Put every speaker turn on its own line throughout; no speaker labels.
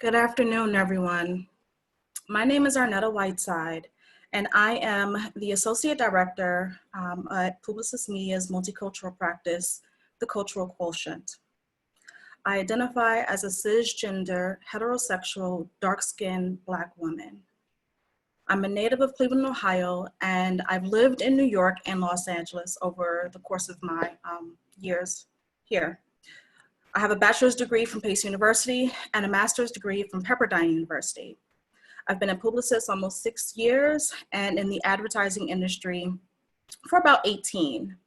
Good afternoon, everyone. My name is Arnetta Whiteside, and I am the Associate Director at Publicis Media's multicultural practice, The Cultural Quotient. I identify as a cisgender, heterosexual, dark-skinned Black woman. I'm a native of Cleveland, Ohio, and I've lived in New York and Los Angeles over the course of my years here. I have a bachelor's degree from Pace University and a master's degree from Pepperdine University. I've been at Publicis almost 6 years and in the advertising industry for about 18.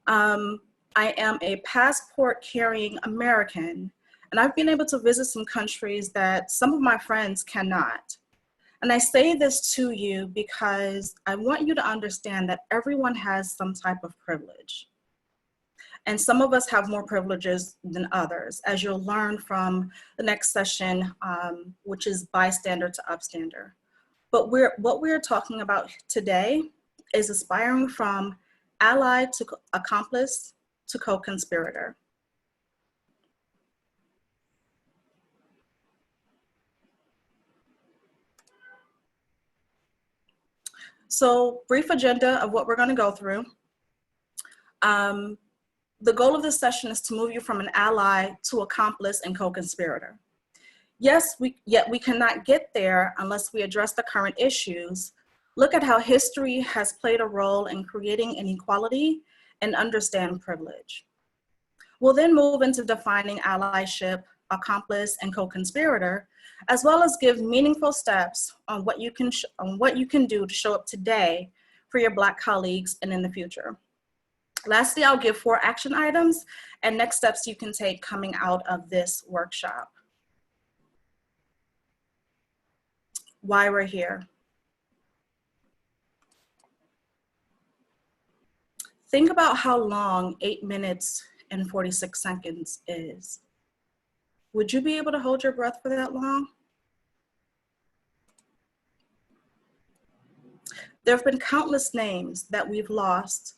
I am a passport-carrying American, and I've been able to visit some countries that some of my friends cannot. And I say this to you because I want you to understand that everyone has some type of privilege. And some of us have more privileges than others, as you'll learn from the next session, which is bystander to upstander. But what we're talking about today is aspiring from ally to accomplice to co-conspirator. So, brief agenda of what we're going to go through. The goal of this session is to move you from an ally to accomplice and co-conspirator. Yet we cannot get there unless we address the current issues, look at how history has played a role in creating inequality, and understand privilege. We'll then move into defining allyship, accomplice, and co-conspirator, as well as give meaningful steps on what you can do to show up today for your Black colleagues and in the future. Lastly, I'll give 4 action items and next steps you can take coming out of this workshop. Why we're here. Think about how long 8 minutes and 46 seconds is. Would you be able to hold your breath for that long? There have been countless names that we've lost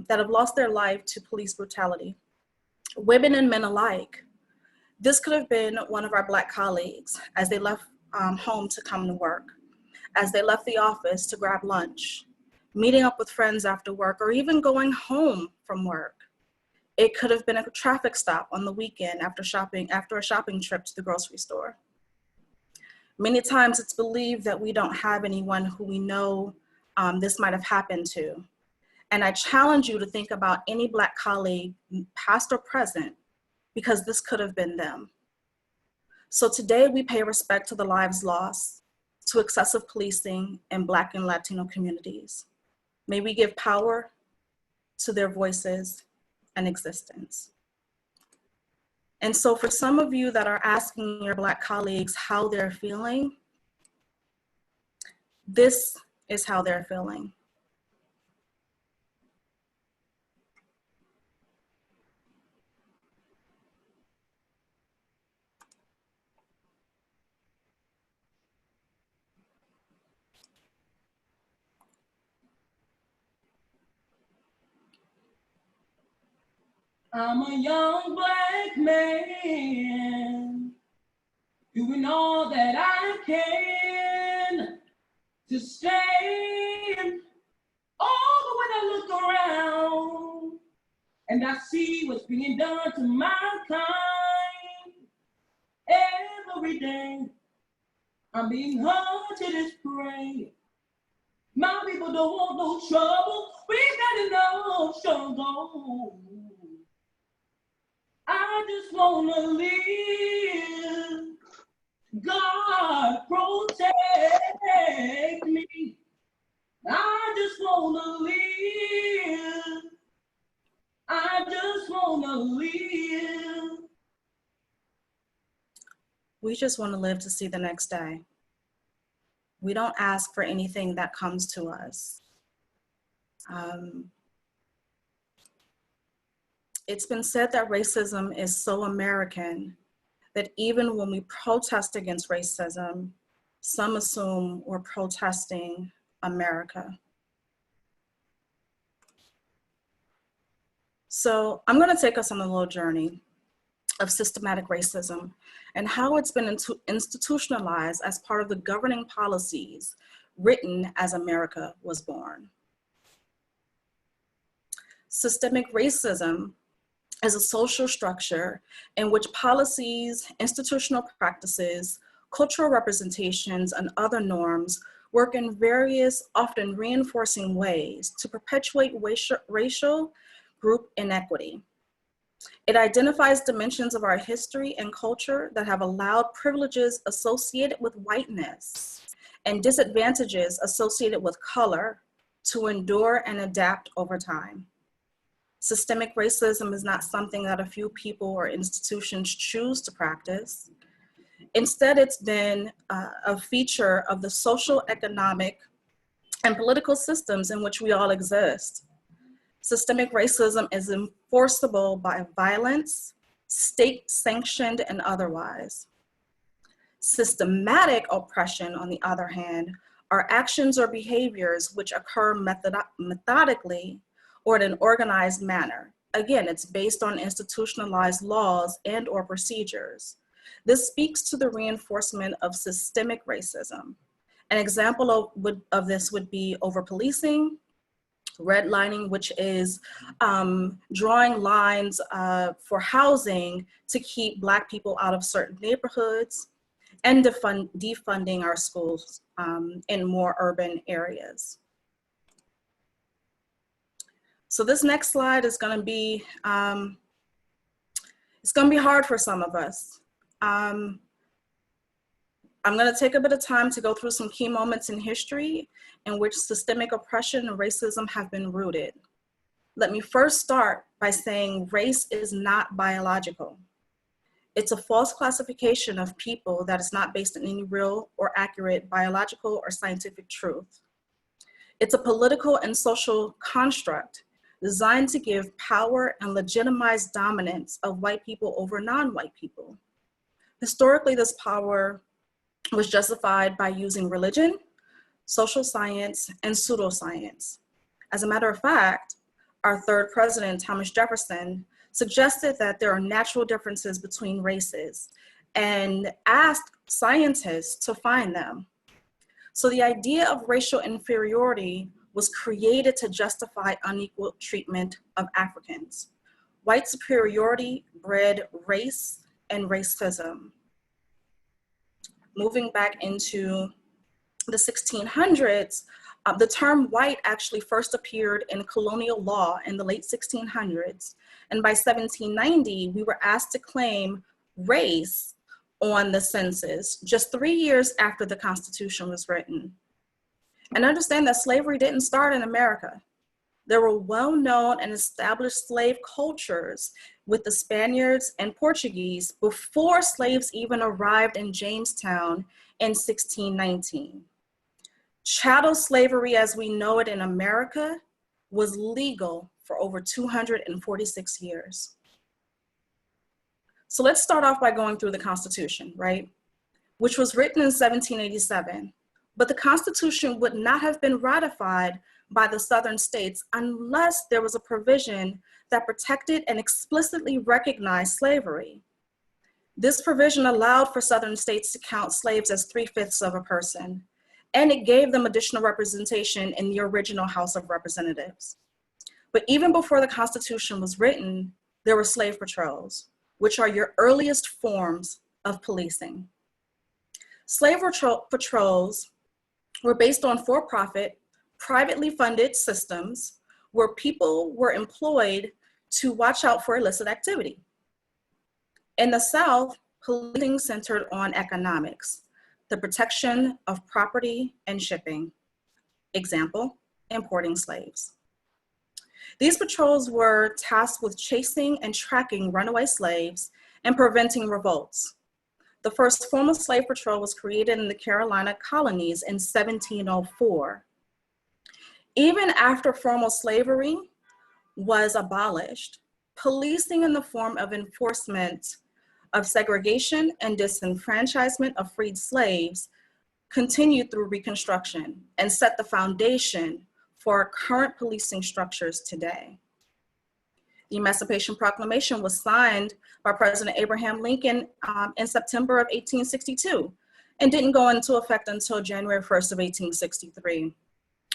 that have lost their life to police brutality, women and men alike. This could have been one of our Black colleagues as they left home to come to work, as they left the office to grab lunch, meeting up with friends after work, or even going home from work. It could have been a traffic stop on the weekend after a shopping trip to the grocery store. Many times it's believed that we don't have anyone who we know this might have happened to. And I challenge you to think about any Black colleague, past or present, because this could have been them. So today we pay respect to the lives lost, to excessive policing in Black and Latino communities. May we give power to their voices and existence. And so for some of you that are asking your Black colleagues how they're feeling, this is how they're feeling.
I'm a young Black man doing all that I can to stand. Oh, but when I look around and I see what's being done to mankind every day, I'm being hunted as prey. My people don't want no trouble. We got enough struggle. I just wanna live. God protect me. I just wanna live. I just wanna live.
We just want to live to see the next day. We don't ask for anything that comes to us. It's been said that racism is so American that even when we protest against racism, some assume we're protesting America. So I'm going to take us on a little journey. of systematic racism and how it's been institutionalized as part of the governing policies written as America was born. Systemic racism is a social structure in which policies, institutional practices, cultural representations, and other norms work in various, often reinforcing ways to perpetuate racial group inequity. It identifies dimensions of our history and culture that have allowed privileges associated with whiteness and disadvantages associated with color to endure and adapt over time. Systemic racism is not something that a few people or institutions choose to practice. Instead, it's been a feature of the social, economic, and political systems in which we all exist. Systemic racism is enforceable by violence, state-sanctioned and otherwise. Systematic oppression, on the other hand, are actions or behaviors which occur methodically or in an organized manner. Again, it's based on institutionalized laws and or procedures. This speaks to the reinforcement of systemic racism. An example of this would be over-policing, redlining, which is drawing lines for housing to keep Black people out of certain neighborhoods, and defunding our schools in more urban areas. So this next slide is going to be, it's going to be hard for some of us. I'm going to take a bit of time to go through some key moments in history in which systemic oppression and racism have been rooted. Let me first start by saying race is not biological. It's a false classification of people that is not based on any real or accurate biological or scientific truth. It's a political and social construct designed to give power and legitimize dominance of white people over non-white people. Historically, this power was justified by using religion, social science, and pseudoscience. As a matter of fact, our third president, Thomas Jefferson, suggested that there are natural differences between races and asked scientists to find them. So the idea of racial inferiority was created to justify unequal treatment of Africans. White superiority bred race and racism. Moving back into the 1600s, the term white actually first appeared in colonial law in the late 1600s. And by 1790, we were asked to claim race on the census just 3 years after the Constitution was written. And understand that slavery didn't start in America. There were well-known and established slave cultures with the Spaniards and Portuguese before slaves even arrived in Jamestown in 1619. Chattel slavery as we know it in America was legal for over 246 years. So let's start off by going through the Constitution, right? Which was written in 1787. But the Constitution would not have been ratified by the Southern states unless there was a provision that protected and explicitly recognized slavery. This provision allowed for Southern states to count slaves as 3/5 of a person, and it gave them additional representation in the original House of Representatives. But even before the Constitution was written, there were slave patrols, which are your earliest forms of policing. Slave patrols were based on for-profit, privately funded systems where people were employed to watch out for illicit activity. In the South, policing centered on economics, the protection of property and shipping. Example, importing slaves. These patrols were tasked with chasing and tracking runaway slaves and preventing revolts. The first formal slave patrol was created in the Carolina colonies in 1704. Even after formal slavery was abolished, policing in the form of enforcement of segregation and disenfranchisement of freed slaves continued through Reconstruction and set the foundation for our current policing structures today. The Emancipation Proclamation was signed by President Abraham Lincoln in September of 1862 and didn't go into effect until January 1st of 1863,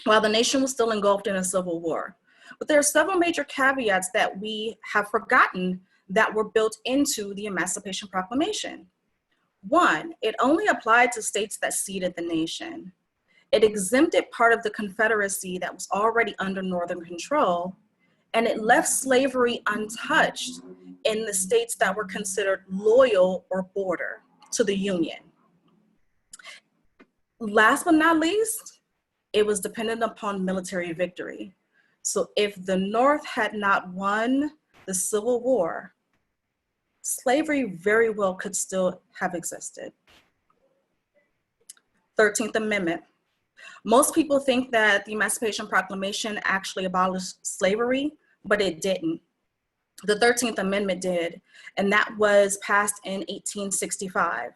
while the nation was still engulfed in a civil war. But there are several major caveats that we have forgotten that were built into the Emancipation Proclamation. One, it only applied to states that ceded the nation. It exempted part of the Confederacy that was already under Northern control, and it left slavery untouched in the states that were considered loyal or border to the Union. Last but not least, it was dependent upon military victory. So if the North had not won the Civil War, slavery very well could still have existed. 13th Amendment. Most people think that the Emancipation Proclamation actually abolished slavery, but it didn't. The 13th Amendment did, and that was passed in 1865.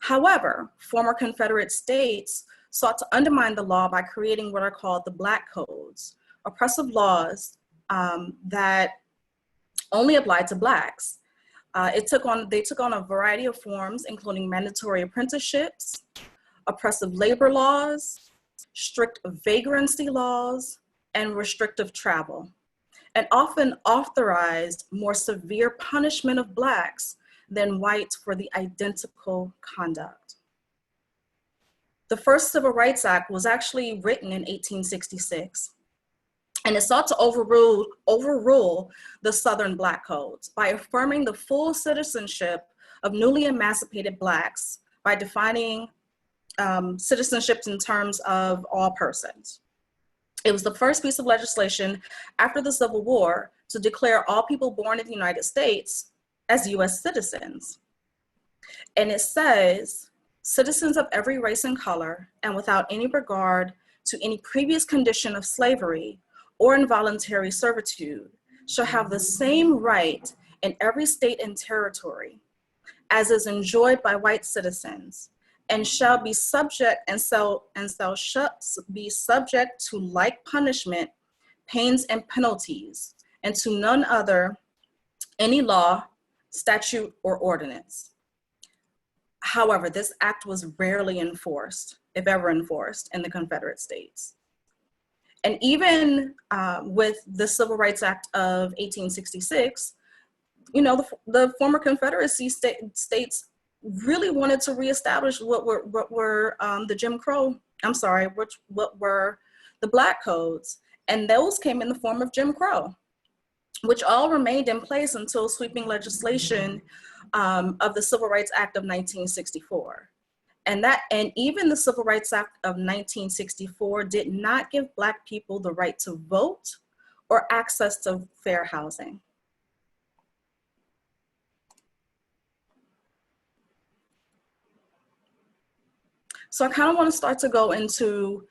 However, former Confederate states sought to undermine the law by creating what are called the Black Codes, oppressive laws that only applied to Blacks. They took on a variety of forms, including mandatory apprenticeships, oppressive labor laws, strict vagrancy laws, and restrictive travel, and often authorized more severe punishment of Blacks than whites for the identical conduct. The first Civil Rights Act was actually written in 1866, and it sought to overrule the Southern Black Codes by affirming the full citizenship of newly emancipated Blacks by defining citizenship in terms of all persons. It was the first piece of legislation after the Civil War to declare all people born in the United States as US citizens. And it says, citizens of every race and color, and without any regard to any previous condition of slavery or involuntary servitude, shall have the same right in every state and territory as is enjoyed by white citizens, and shall be subject be subject to like punishment, pains, and penalties, and to none other any law, statute, or ordinance. However, this act was rarely enforced, if ever enforced, in the Confederate States. And even with the Civil Rights Act of 1866, you know, the former Confederacy states really wanted to reestablish what were the Jim Crow, what were the Black Codes. And those came in the form of Jim Crow, which all remained in place until sweeping legislation of the Civil Rights Act of 1964. And even the Civil Rights Act of 1964 did not give Black people the right to vote or access to fair housing. So I kind of want to start to go into,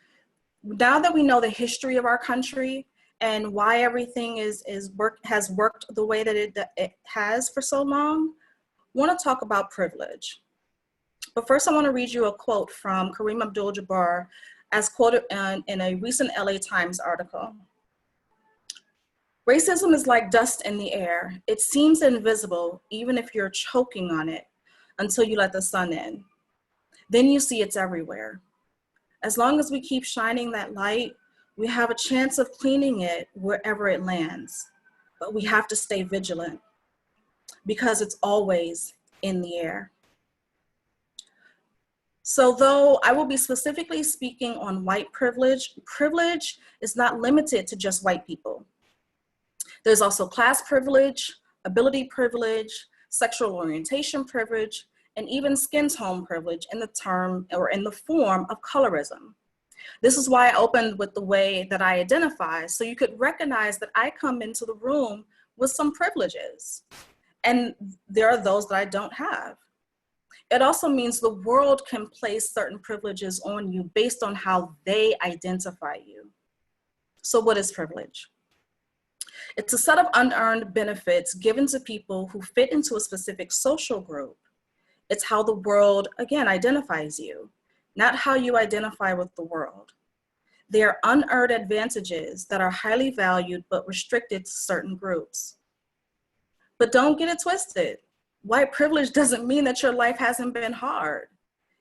now that we know the history of our country and why everything has worked the way that it has for so long, I want to talk about privilege. But first I want to read you a quote from Kareem Abdul-Jabbar as quoted in a recent LA Times article. Racism is like dust in the air. It seems invisible even if you're choking on it until you let the sun in. Then you see it's everywhere. As long as we keep shining that light, we have a chance of cleaning it wherever it lands. But we have to stay vigilant because it's always in the air. So though I will be specifically speaking on white privilege, privilege is not limited to just white people. There's also class privilege, ability privilege, sexual orientation privilege, and even skin tone privilege in the term or in the form of colorism. This is why I opened with the way that I identify, so you could recognize that I come into the room with some privileges, and there are those that I don't have. It also means the world can place certain privileges on you based on how they identify you. So what is privilege? It's a set of unearned benefits given to people who fit into a specific social group. It's how the world, again, identifies you, not how you identify with the world. They are unearned advantages that are highly valued but restricted to certain groups. But don't get it twisted. White privilege doesn't mean that your life hasn't been hard.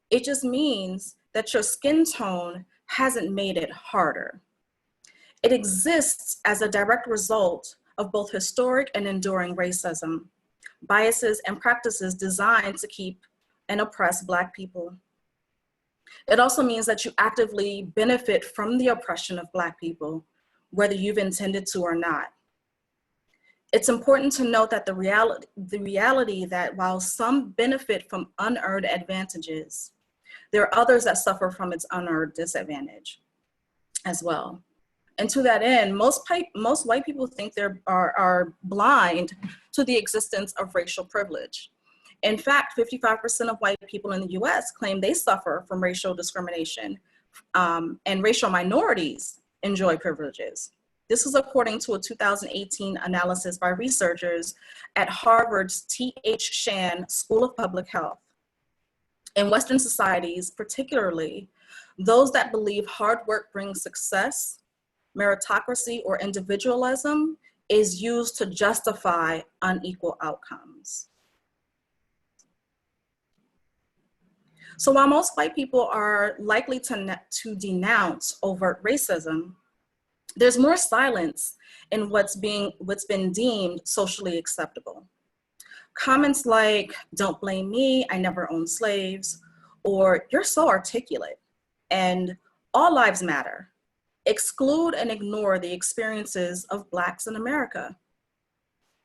It just means that your skin tone hasn't made it harder. It exists as a direct result of both historic and enduring racism, biases, and practices designed to keep and oppress Black people. It also means that you actively benefit from the oppression of Black people, whether you've intended to or not. It's important to note that the reality that while some benefit from unearned advantages, there are others that suffer from its unearned disadvantage as well. And to that end, most white people think they are blind to the existence of racial privilege. In fact, 55% of white people in the US claim they suffer from racial discrimination, and racial minorities enjoy privileges. This is according to a 2018 analysis by researchers at Harvard's T.H. Chan School of Public Health. In Western societies, particularly those that believe hard work brings success, meritocracy, or individualism is used to justify unequal outcomes. So while most white people are likely to denounce overt racism, there's more silence in what's been deemed socially acceptable. Comments like, "Don't blame me, I never owned slaves," or "You're so articulate," and "All lives matter," exclude and ignore the experiences of Blacks in America.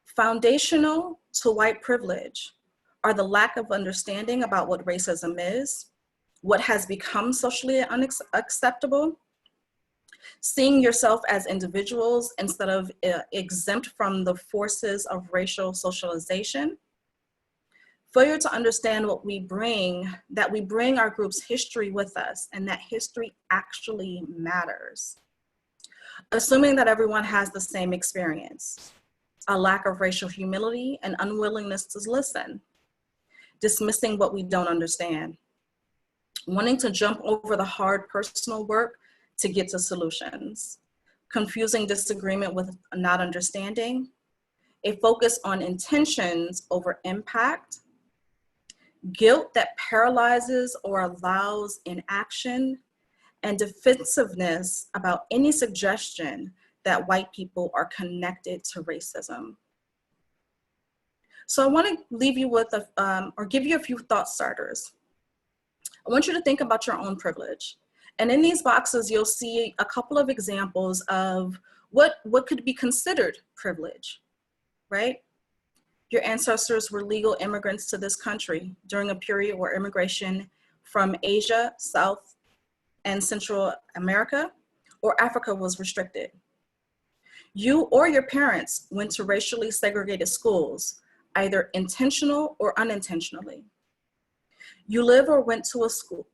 Foundational to white privilege are the lack of understanding about what racism is, what has become socially unacceptable, seeing yourself as individuals instead of exempt from the forces of racial socialization, failure to understand that we bring our group's history with us and that history actually matters, assuming that everyone has the same experience, a lack of racial humility and unwillingness to listen, dismissing what we don't understand, wanting to jump over the hard personal work to get to solutions, confusing disagreement with not understanding, a focus on intentions over impact, guilt that paralyzes or allows inaction, and defensiveness about any suggestion that white people are connected to racism. So I want to leave you with or give you a few thought starters. I want you to think about your own privilege. And in these boxes, you'll see a couple of examples of what could be considered privilege, right? Your ancestors were legal immigrants to this country during a period where immigration from Asia, South and Central America, or Africa was restricted. You or your parents went to racially segregated schools, either intentional or unintentionally. You live or went to a school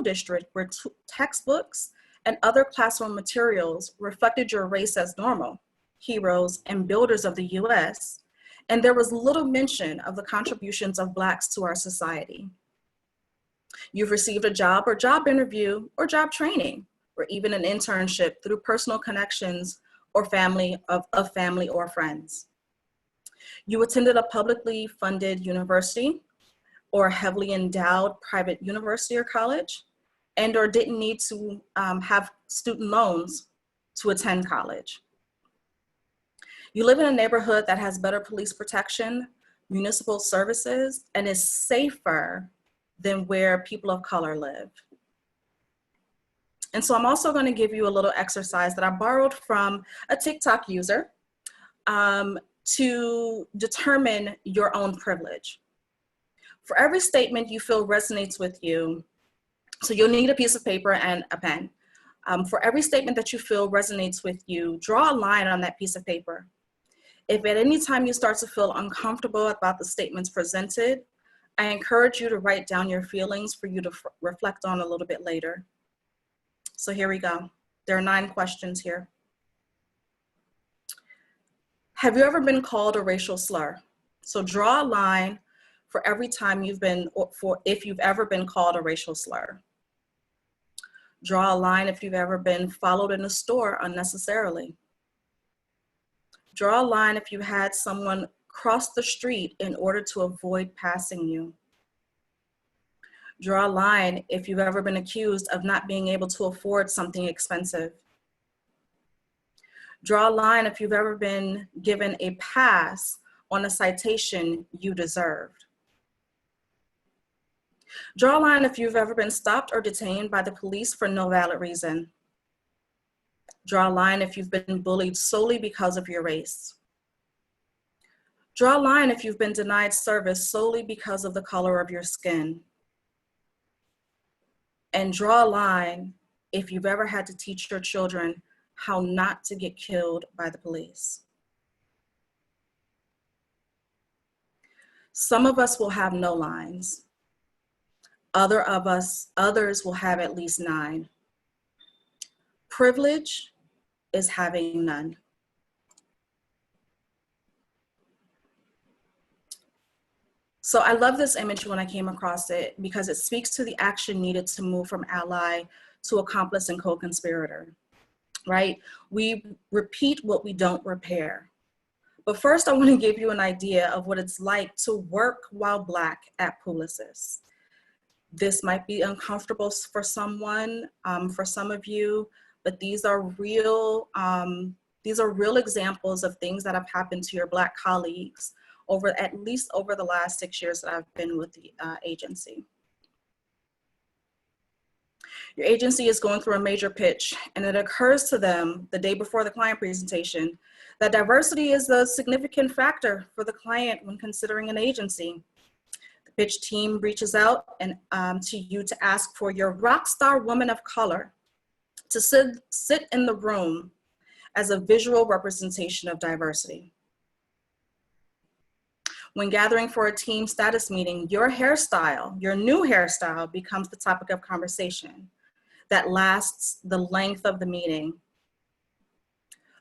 district where textbooks and other classroom materials reflected your race as normal, heroes and builders of the US, and there was little mention of the contributions of Blacks to our society. You've received a job or job interview or job training, or even an internship through personal connections or family or friends. You attended a publicly funded university or a heavily endowed private university or college, and or didn't need to have student loans to attend college. You live in a neighborhood that has better police protection, municipal services, and is safer than where people of color live. And so I'm also going to give you a little exercise that I borrowed from a TikTok user to determine your own privilege. For every statement you feel resonates with you, so you'll need a piece of paper and a pen. For every statement that you feel resonates with you, draw a line on that piece of paper. If at any time you start to feel uncomfortable about the statements presented, I encourage you to write down your feelings for you to reflect on a little bit later. So here we go. There are 9 questions here. Have you ever been called a racial slur? So draw a line for every time if you've ever been called a racial slur. Draw a line if you've ever been followed in a store unnecessarily. Draw a line if you had someone cross the street in order to avoid passing you. Draw a line if you've ever been accused of not being able to afford something expensive. Draw a line if you've ever been given a pass on a citation you deserved. Draw a line if you've ever been stopped or detained by the police for no valid reason. Draw a line if you've been bullied solely because of your race. Draw a line if you've been denied service solely because of the color of your skin. And draw a line if you've ever had to teach your children how not to get killed by the police. Some of us will have no lines. Others will have at least 9. Privilege is having none. So I love this image when I came across it because it speaks to the action needed to move from ally to accomplice and co-conspirator, right? We repeat what we don't repair. But first I want to give you an idea of what it's like to work while Black at Publicis. This might be uncomfortable for someone, for some of you, but these are real examples of things that have happened to your Black colleagues at least over the last 6 years that I've been with the agency. Your agency is going through a major pitch, and it occurs to them the day before the client presentation that diversity is a significant factor for the client when considering an agency. The pitch team reaches out to you to ask for your rock star woman of color to sit in the room as a visual representation of diversity. When gathering for a team status meeting, your new hairstyle becomes the topic of conversation that lasts the length of the meeting.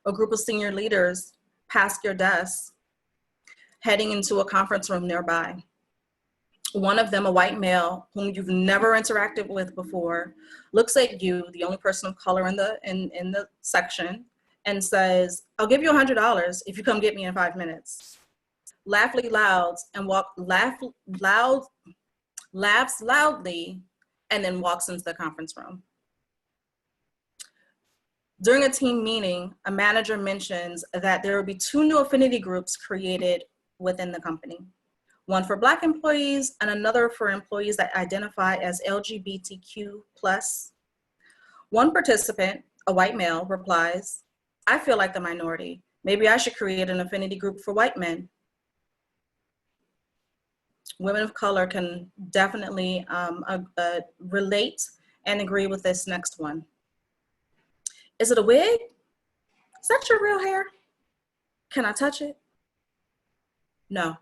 A group of senior leaders pass your desk, heading into a conference room nearby. One of them, a white male whom you've never interacted with before, looks at you, the only person of color in the section, and says, "I'll give you $100 if you come get me in 5 minutes." Laughs loudly, and then walks into the conference room. During a team meeting, a manager mentions that there will be 2 new affinity groups created within the company. One for Black employees and another for employees that identify as LGBTQ+. One participant, a white male, replies, "I feel like the minority. Maybe I should create an affinity group for white men." Women of color can definitely relate and agree with this next one. "Is it a wig? Is that your real hair? Can I touch it?" "No.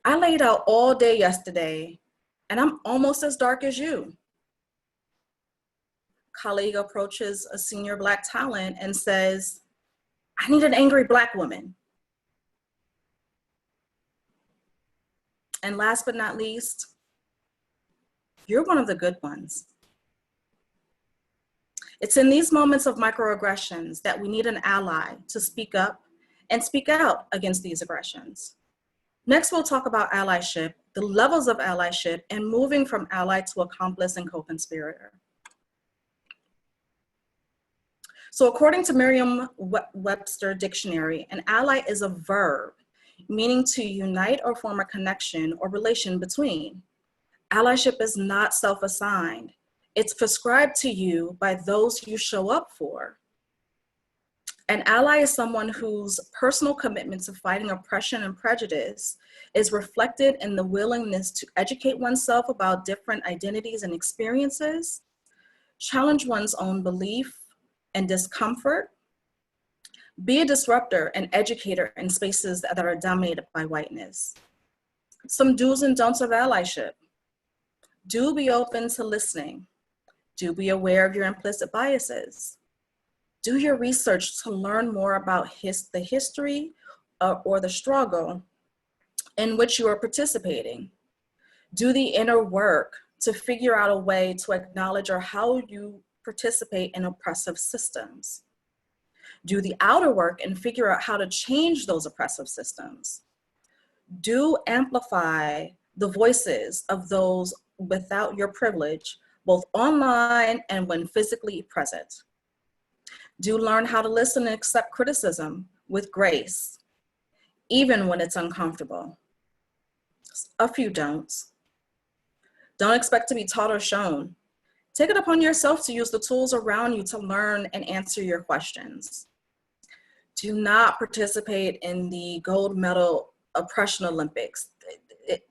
I laid out all day yesterday and I'm almost as dark as you." Colleague approaches a senior Black talent and says, "I need an angry Black woman." And last but not least, you're one of the good ones. It's in these moments of microaggressions that we need an ally to speak up and speak out against these aggressions. Next, we'll talk about allyship, the levels of allyship, and moving from ally to accomplice and co-conspirator. So according to Merriam-Webster dictionary, an ally is a verb meaning to unite or form a connection or relation between. Allyship is not self-assigned. It's prescribed to you by those you show up for. An ally is someone whose personal commitment to fighting oppression and prejudice is reflected in the willingness to educate oneself about different identities and experiences, challenge one's own belief and discomfort, be a disruptor and educator in spaces that are dominated by whiteness. Some do's and don'ts of allyship. Do be open to listening. Do be aware of your implicit biases. Do your research to learn more about the history or the struggle in which you are participating. Do the inner work to figure out a way to acknowledge or how you participate in oppressive systems. Do the outer work and figure out how to change those oppressive systems. Do amplify the voices of those without your privilege, both online and when physically present. Do learn how to listen and accept criticism with grace, even when it's uncomfortable. A few don'ts. Don't expect to be taught or shown. Take it upon yourself to use the tools around you to learn and answer your questions. Do not participate in the gold medal oppression Olympics.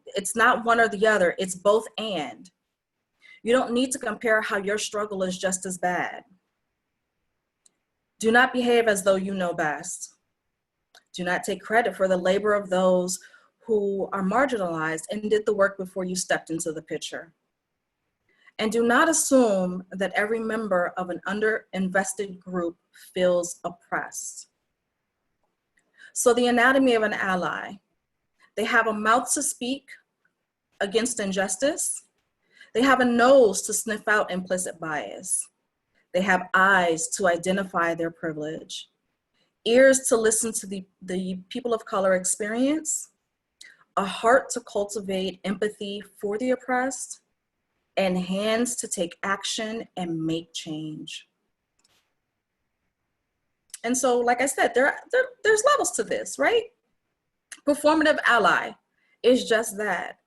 It's not one or the other, it's both and. You don't need to compare how your struggle is just as bad. Do not behave as though you know best. Do not take credit for the labor of those who are marginalized and did the work before you stepped into the picture. And do not assume that every member of an underinvested group feels oppressed. So the anatomy of an ally: they have a mouth to speak against injustice. They have a nose to sniff out implicit bias. They have eyes to identify their privilege, ears to listen to the people of color experience, a heart to cultivate empathy for the oppressed, and hands to take action and make change. And so, like I said, there's levels to this, right? Performative ally is just that.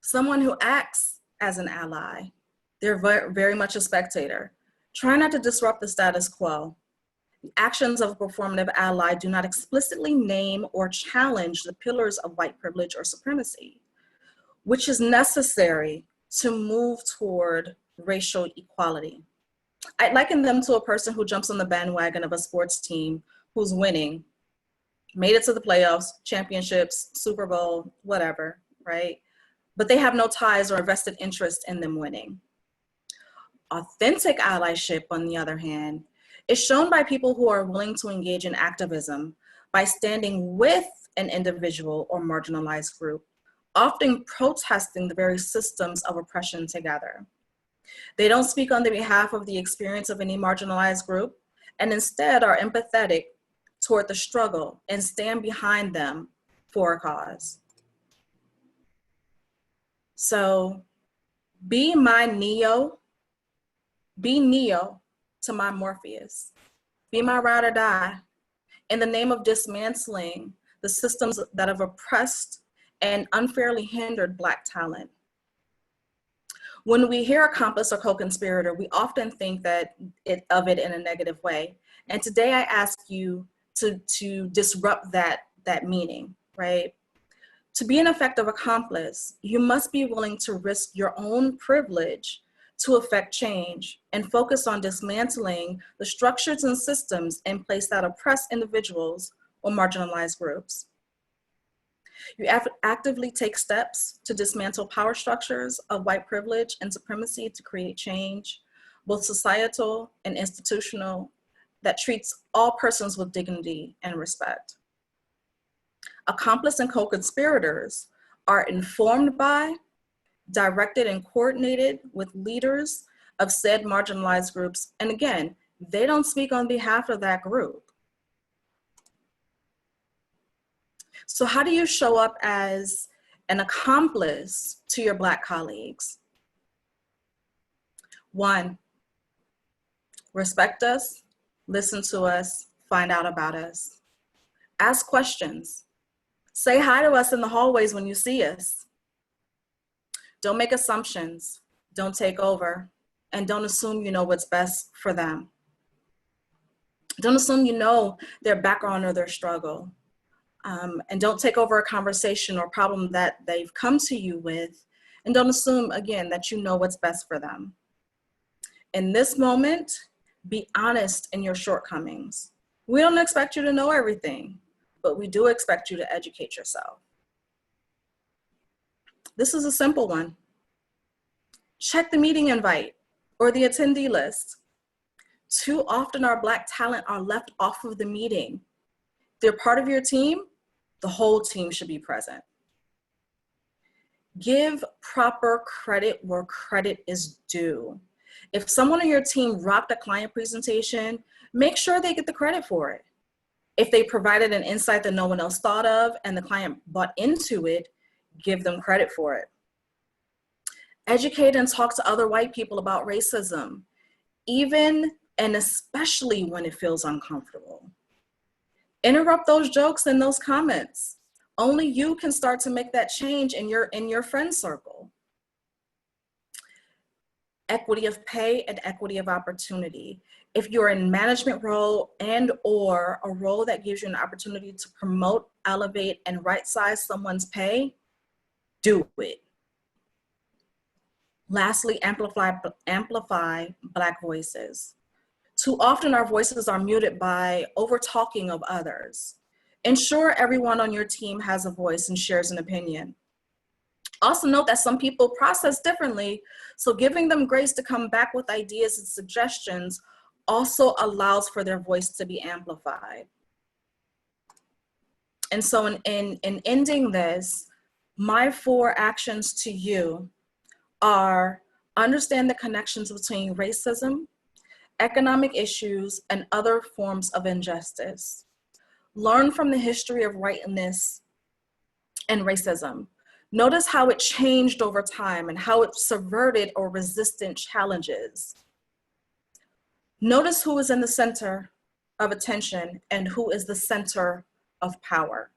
Someone who acts as an ally. They're very much a spectator. Try not to disrupt the status quo. The actions of a performative ally do not explicitly name or challenge the pillars of white privilege or supremacy, which is necessary to move toward racial equality. I liken them to a person who jumps on the bandwagon of a sports team who's winning, made it to the playoffs, championships, Super Bowl, whatever, right? But they have no ties or vested interest in them winning. Authentic allyship, on the other hand, is shown by people who are willing to engage in activism by standing with an individual or marginalized group, often protesting the very systems of oppression together. They don't speak on the behalf of the experience of any marginalized group, and instead are empathetic toward the struggle and stand behind them for a cause. So be Neo to my Morpheus. Be my ride or die in the name of dismantling the systems that have oppressed and unfairly hindered Black talent. When we hear accomplice or co-conspirator, we often think of it in a negative way. And today I ask you to disrupt that meaning, right? To be an effective accomplice, you must be willing to risk your own privilege to affect change and focus on dismantling the structures and systems in place that oppress individuals or marginalized groups. You actively take steps to dismantle power structures of white privilege and supremacy to create change, both societal and institutional, that treats all persons with dignity and respect. Accomplice and co-conspirators are informed by, directed and coordinated with leaders of said marginalized groups. And again, they don't speak on behalf of that group. So how do you show up as an accomplice to your Black colleagues? 1, respect us, listen to us, find out about us. Ask questions. Say hi to us in the hallways when you see us. Don't make assumptions, don't take over, and don't assume you know what's best for them. Don't assume you know their background or their struggle. And don't take over a conversation or problem that they've come to you with, and don't assume, again, that you know what's best for them. In this moment, be honest in your shortcomings. We don't expect you to know everything, but we do expect you to educate yourself. This is a simple one. Check the meeting invite or the attendee list. Too often our Black talent are left off of the meeting. If they're part of your team, the whole team should be present. Give proper credit where credit is due. If someone on your team rocked a client presentation, make sure they get the credit for it. If they provided an insight that no one else thought of and the client bought into it, give them credit for it. Educate and talk to other white people about racism, even and especially when it feels uncomfortable. Interrupt those jokes and those comments. Only you can start to make that change in your friend circle. Equity of pay and equity of opportunity. If you're in management role and or a role that gives you an opportunity to promote, elevate, and right-size someone's pay, do it. Lastly, amplify Black voices. Too often our voices are muted by over-talking of others. Ensure everyone on your team has a voice and shares an opinion. Also note that some people process differently, so giving them grace to come back with ideas and suggestions also allows for their voice to be amplified. And so in ending this, my 4 actions to you are: understand the connections between racism, economic issues, and other forms of injustice. Learn from the history of whiteness and racism. Notice how it changed over time and how it subverted or resisted challenges. Notice who is in the center of attention and who is the center of power.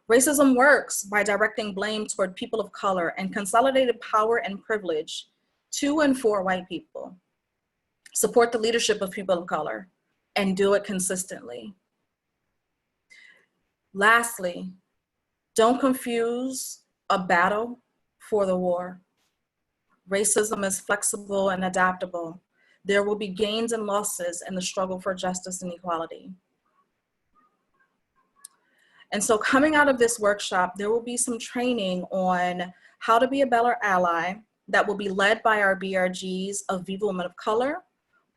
Racism works by directing blame toward people of color and consolidated power and privilege to and for white people. Support the leadership of people of color and do it consistently. Lastly, don't confuse a battle for the war. Racism is flexible and adaptable. There will be gains and losses in the struggle for justice and equality. And so coming out of this workshop, there will be some training on how to be a better ally that will be led by our BRGs of Viva Women of Color,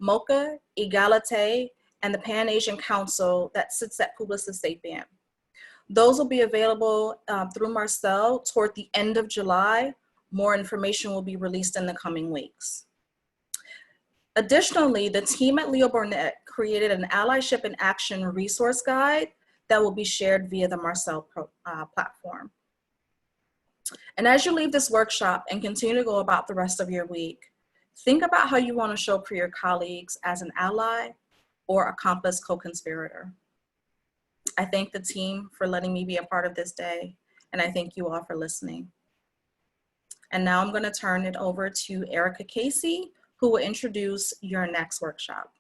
MOCA, Egalite, and the Pan-Asian Council that sits at Publicis Sapient. Those will be available through Marcel toward the end of July. More information will be released in the coming weeks. Additionally, the team at Leo Burnett created an Allyship in Action resource guide that will be shared via the Marcel platform. And as you leave this workshop and continue to go about the rest of your week, think about how you want to show up for your colleagues as an ally or accomplice co-conspirator. I thank the team for letting me be a part of this day, and I thank you all for listening. And now I'm going to turn it over to Erica Casey, who will introduce your next workshop.